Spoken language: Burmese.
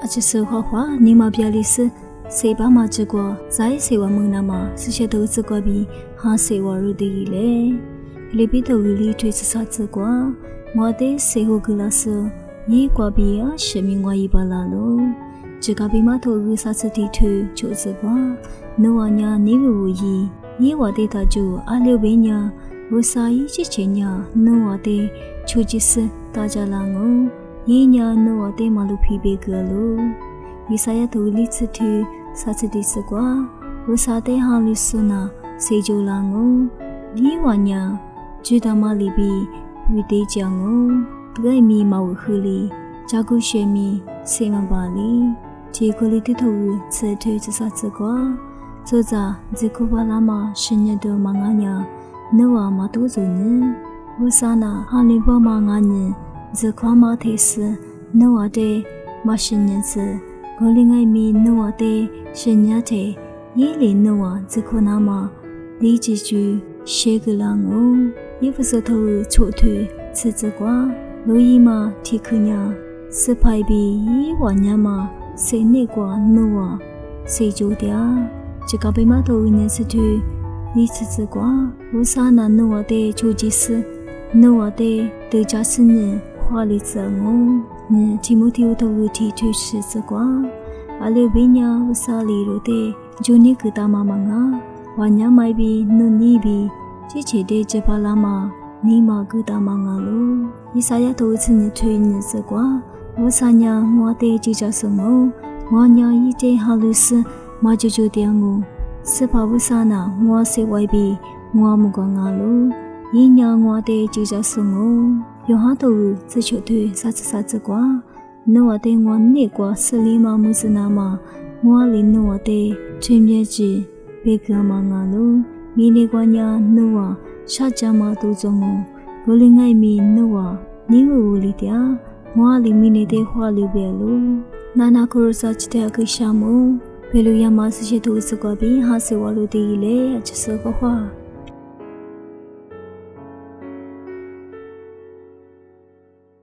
အချစ်စဟဟွာနေမပြလိစစေပါမချကွာဇိုင်းစေဝမုန်နာမဆရှတုစကွာပြီးဟာစေဝရူတီလေလေပိတဝီလီထွေးစစချကွာမောတေစေဟုကလဆယေကွာပြီးအရှမင်းဝါယီပါလာလို့ဂျကပိမထိုရူစစတိထွေးချိုစကွာနောဝညာနေဝူယီယေဝတေတာကျူအလျုဘေညာဝစာယီချစ်ချင်ညာနောဝတေချိုချစ်စတာကြလာငုံယေညာနောဝတေမလူဖီဘေကလို့ယေစာယတူလီစတီစာစတိစကွာဝစာတေဟာလူစနာစေဂျိုလာငုံယေဝညာဂျေတမလီဘီဝီတေချောင်းငုံပဂိမီမဝခူလီဂျာကုရှေမီစေမပါလီဂျေကိုလီတိထိုစတေစစစကွာဇောဇာဇေကိုဘာလာမရှင်ရတော်မငါညာနောဝမတူဇုန်ဝဆာနာဟာလီဘောမငါညင်ဇခွာမထေစနောဝတေမရှင်ညင်စဂိုလီငိုင်မီနောဝတေရှင်ညာတေယေလီနောဝဇခွနာမဒီချီချူရှေကလာငုံယေဖစထိုချိုထွေစစ်စကွာလူယီမတီခညာစဖိုင်ဘီဝညာမစေနေကွာနောဝစေဂျိုတျာဂျကပိမထိုဝိနေစတူဒီစစကွာဝဆာနာနောဝတေချိုဂျီစနောဝတေတေချာစနဟွာလီစငုံနေတီမိုတီယိုတိုဝီတီထွေစစကွာအလေဘိညာဝဆာလီရိုတေဂျိုနီကတာမမငါဝညာမိုင်ဘီနုန်နီဘီချီချီတေဂျပလာမနီမာကတာမငါလိုဒီစာရတိုစနထွေနေစကွာဝဆာညာငွာတေဂျီချစငုံငွာညာယီတေဟာလူစမဂျူဂျူတေငုံစပဝဆာနာငွာစေဝိုင်ဘီငွာမကငါလိုယင်းညာငွာတေဂျီချစငုံယောဟာတိုစချွတ်ထွေစစစကွာနောဝတေငွာနေကွာဆလီမမုစနာမငွာလီနောဝတေချင်းမြဲချီဘေကမငါလိုမီနေကွာညာနောဝရှာကြမတူစုံကိုဂိုလီငိုင်မီနောဝနီဝဝလီတျာငွာလီမီနေတဲ့ဟွာလီပဲလိုနာနာကိုရစချတဲ့အကိရှာမဘယ်လိုရမဆရှိတူစကွာပြီးဟာစေဝလူတီလေအချစကဟွာ